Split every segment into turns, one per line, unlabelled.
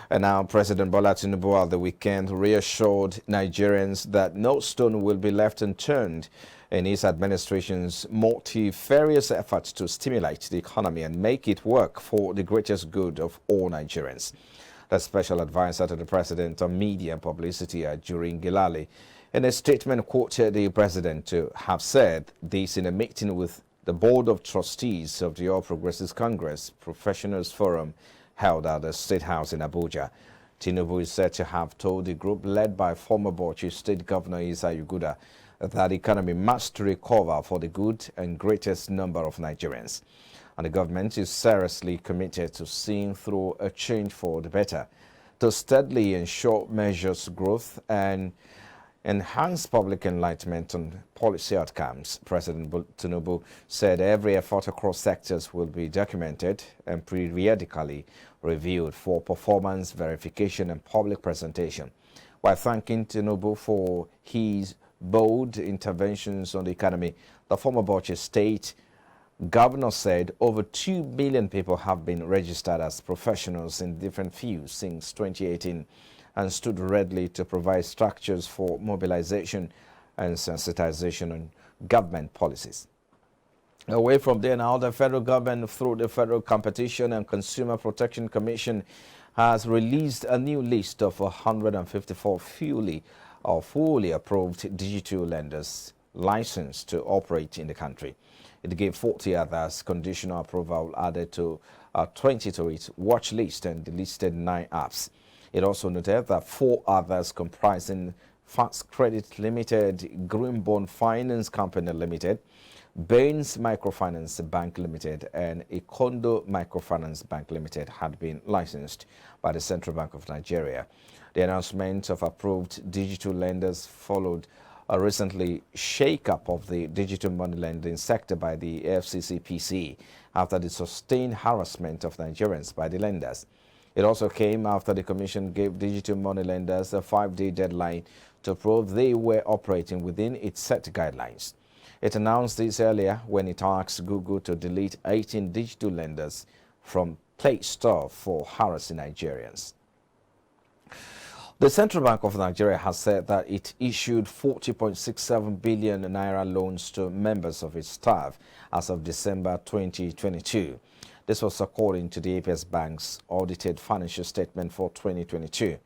And now President Bola Tinubu at the weekend reassured Nigerians that no stone will be left unturned in his administration's multifarious efforts to stimulate the economy and make it work for the greatest good of all Nigerians. The special advisor to the president on media and publicity, Jurin Gilali, in a statement quoted the president to have said this in a meeting with the Board of Trustees of the All Progressives Congress Professionals Forum held at the State House in Abuja. Tinubu is said to have told the group led by former Bauchi State Governor Isa Yuguda that the economy must recover for the good and greatest number of Nigerians. And the government is seriously committed to seeing through a change for the better, to steadily ensure measures growth and enhance public enlightenment on policy outcomes. President Tinubu said every effort across sectors will be documented and periodically reviewed for performance verification and public presentation. While thanking Tinubu for his bold interventions on the economy, the former Bauchi State Governor said over 2 million people have been registered as professionals in different fields since 2018 and stood ready to provide structures for mobilization and sensitization on government policies. Away from there now, the federal government, through the Federal Competition and Consumer Protection Commission, has released a new list of 154 fully approved digital lenders licensed to operate in the country. It gave 40 others conditional approval added to 20 to its watch list and delisted 9 apps. It also noted that 4 others comprising Fast Credit Limited, Greenbone Finance Company Limited, Baines Microfinance Bank Limited, and Ikondo Microfinance Bank Limited had been licensed by the Central Bank of Nigeria. The announcement of approved digital lenders followed a recently shake-up of the digital money lending sector by the FCCPC after the sustained harassment of Nigerians by the lenders. It also came after the Commission gave digital money lenders a 5-day deadline to prove they were operating within its set guidelines. It announced this earlier when it asked Google to delete 18 digital lenders from Play Store for harassing Nigerians. The Central Bank of Nigeria has said that it issued 40.67 billion naira loans to members of its staff as of December 2022. This was according to the APS Bank's audited financial statement for 2022.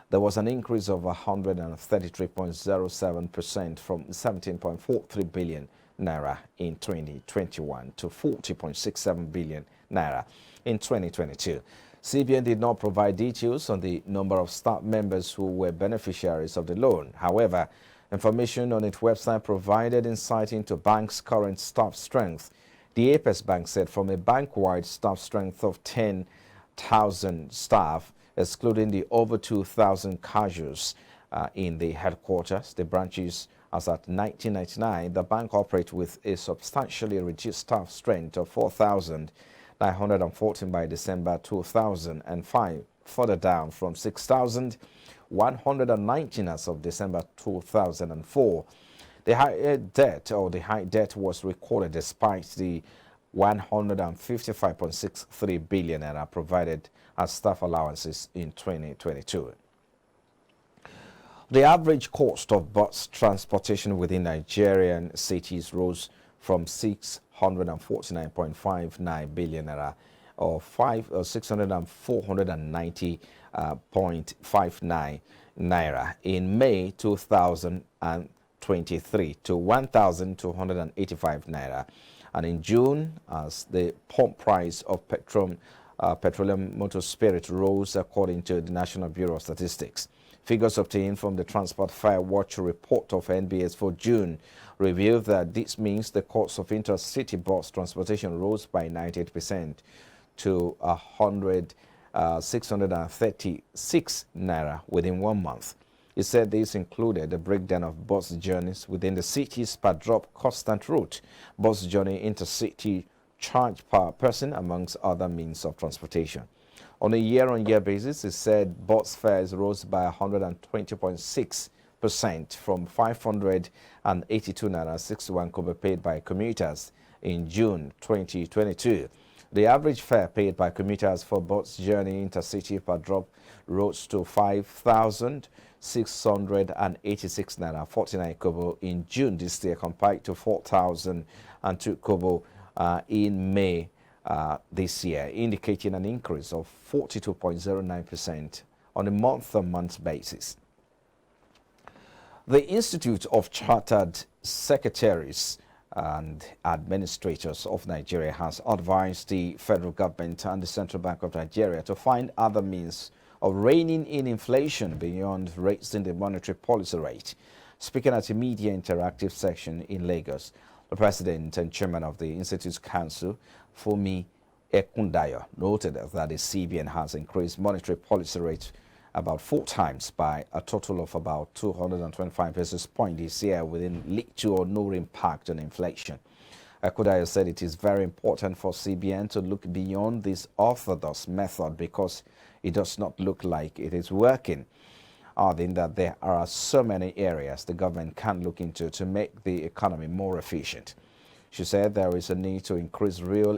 There was an increase of 133.07% from 17.43 billion naira in 2021 to 40.67 billion naira in 2022. CBN did not provide details on the number of staff members who were beneficiaries of the loan. However, information on its website provided insight into bank's current staff strength. The APS Bank said from a bank-wide staff strength of 10,000 staff, excluding the over 2,000 casuals in the headquarters, the branches as at 1999, the bank operates with a substantially reduced staff strength of 4,914 by December 2005, further down from 6,119 as of December 2004. The high debt was recorded despite the 155.63 billion naira provided as staff allowances in 2022. The average cost of bus transportation within Nigerian cities rose from 649.59 billion naira or 690.59 naira in May 2023 to 1,285 naira, and in June, as the pump price of petroleum motor spirit rose according to the National Bureau of Statistics. Figures obtained from the Transport Fare Watch report of NBS for June revealed that this means the cost of intercity bus transportation rose by 98% to 636 naira within 1 month. It said this included a breakdown of bus journeys within the city's per drop constant route, bus journey intercity charge per person, amongst other means of transportation. On a year-on-year basis, it said bus fares rose by 120.6% from 582 naira 61 kobo paid by commuters in June 2022 The average fare paid by commuters for bus journey intercity per drop rose to 5,686 naira 49 kobo in June this year, compared to 4,002 kobo in May this year, indicating an increase of 42.09% on a month-on-month basis. The Institute of Chartered Secretaries and Administrators of Nigeria has advised the federal government and the Central Bank of Nigeria to find other means of reining in inflation beyond raising the monetary policy rate. Speaking at a media interactive section in Lagos, the president and chairman of the Institute's council, Fumi Ekundayo, noted that the CBN has increased monetary policy rate about 4 times by a total of about 225 basis points this year, within little or no impact on inflation. Ekundayo said it is very important for CBN to look beyond this orthodox method because it does not look like it is working, adding that there are so many areas the government can look into to make the economy more efficient. She said there is a need to increase real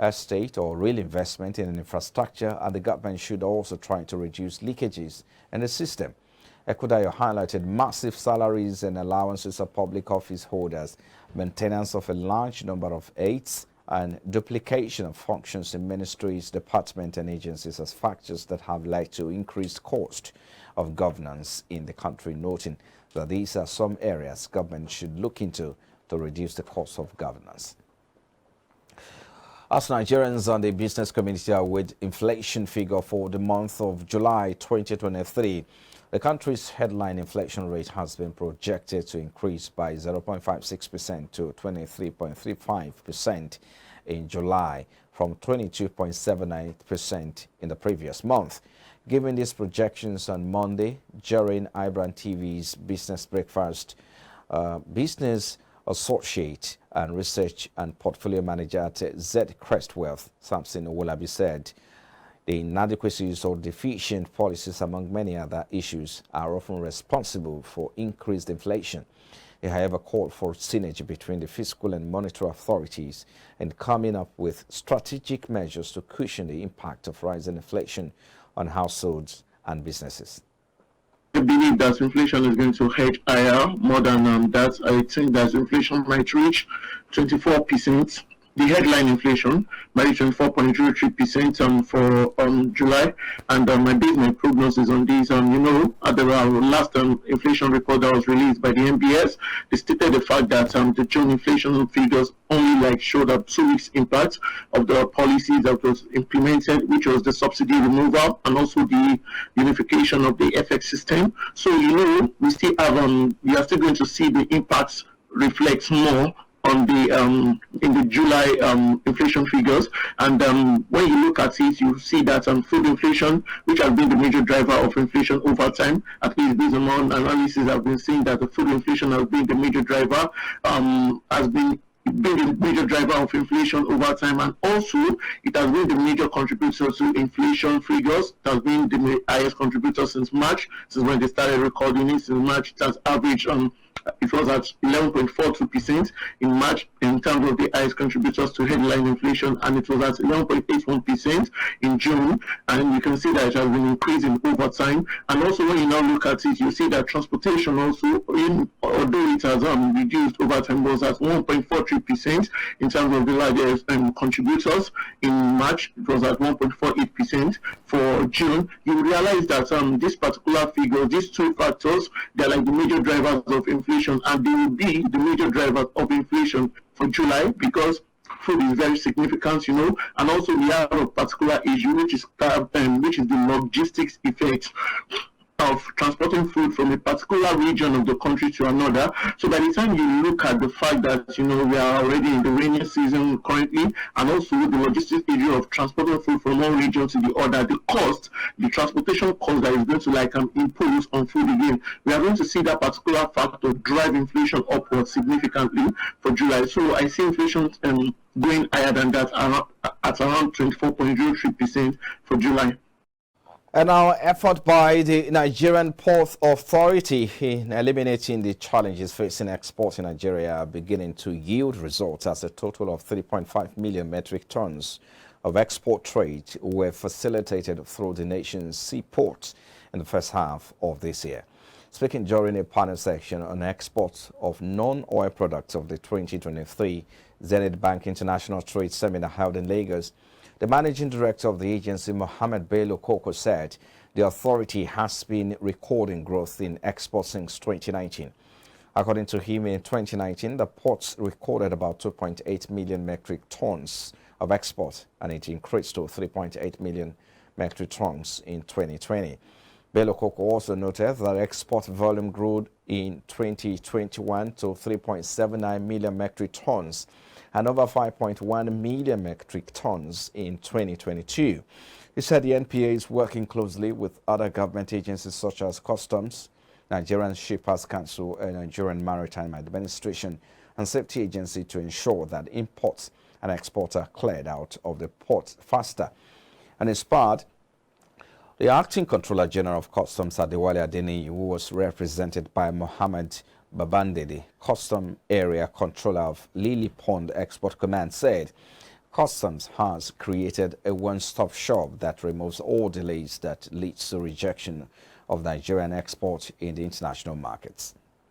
estate or real investment in infrastructure, and the government should also try to reduce leakages in the system. Ekundayo highlighted massive salaries and allowances of public office holders, maintenance of a large number of aides, and duplication of functions in ministries, departments, and agencies as factors that have led to increased cost of governance in the country, noting that these are some areas government should look into to reduce the cost of governance. As Nigerians and the business community are with inflation figure for the month of July 2023, the country's headline inflation rate has been projected to increase by 0.56% to 23.35% in July, from 22.79% in the previous month. Given these projections on Monday during iBrandTV's Business Breakfast, business associate and research and portfolio manager at Z Crest Wealth, Samson Owolabi, said the inadequacies or deficient policies, among many other issues, are often responsible for increased inflation. He, however, called for synergy between the fiscal and monetary authorities in coming up with strategic measures to cushion the impact of rising inflation on households and businesses.
I believe that inflation is going to head higher. More than that, I think that inflation might reach 24%. The headline inflation might reach 24.03% for July, and my business prognosis on this, at the last inflation report that was released by the MBS, they stated the fact that the June inflation figures only showed a 2 weeks impact of the policies that was implemented, which was the subsidy removal and also the unification of the FX system. So we still have we are still going to see the impacts reflect more on the in the July inflation figures, and when you look at it, you see that food inflation, which has been the major driver of inflation over time, at least based on analysis, I've been seeing that the food inflation has been the major driver, has been the major driver of inflation over time, and also it has been the major contributor to inflation figures. It has been the highest contributor since March, since when they started recording it. Since March, it has averaged it was at 11.42% in March in terms of the highest contributors to headline inflation, and it was at 11.81% in June. And you can see that it has been increasing over time. And also, when you now look at it, you see that transportation also, although it has reduced over time, was at 1.43% in terms of the largest contributors. In March, it was at 1.48%. For June, you realize that this particular figure, these two factors, they're like the major drivers of inflation, and they will be the major drivers of inflation for July, because food is very significant, and also we have a particular issue, which is the logistics effect of transporting food from a particular region of the country to another. So by the time you look at the fact that we are already in the rainy season currently, and also the logistics issue of transporting food from one region to the other, the transportation cost that is going to impose on food again, we are going to see that particular factor drive inflation upwards significantly for July. So I see inflation going higher than that, at around 24.03% for July.
And our effort by the Nigerian Port Authority in eliminating the challenges facing exports in Nigeria are beginning to yield results, as a total of 3.5 million metric tons of export trade were facilitated through the nation's seaports in the first half of this year. Speaking during a panel section on exports of non-oil products of the 2023 Zenith Bank International Trade Seminar held in Lagos, the managing director of the agency, Mohammed Bello Koko, said the authority has been recording growth in exports since 2019. According to him, in 2019, the ports recorded about 2.8 million metric tons of export, and it increased to 3.8 million metric tons in 2020. Bello Koko also noted that export volume grew in 2021 to 3.79 million metric tons and over 5.1 million metric tons in 2022. He said the NPA is working closely with other government agencies such as Customs, Nigerian Shippers Council, and Nigerian Maritime Administration and Safety Agency to ensure that imports and exports are cleared out of the port faster. And inspired, the Acting Controller General of Customs, Adewale Adeniyi, who was represented by Mohammed Babandede, Custom Area Controller of Lily Pond Export Command, said Customs has created a one-stop shop that removes all delays that leads to rejection of Nigerian exports in the international markets.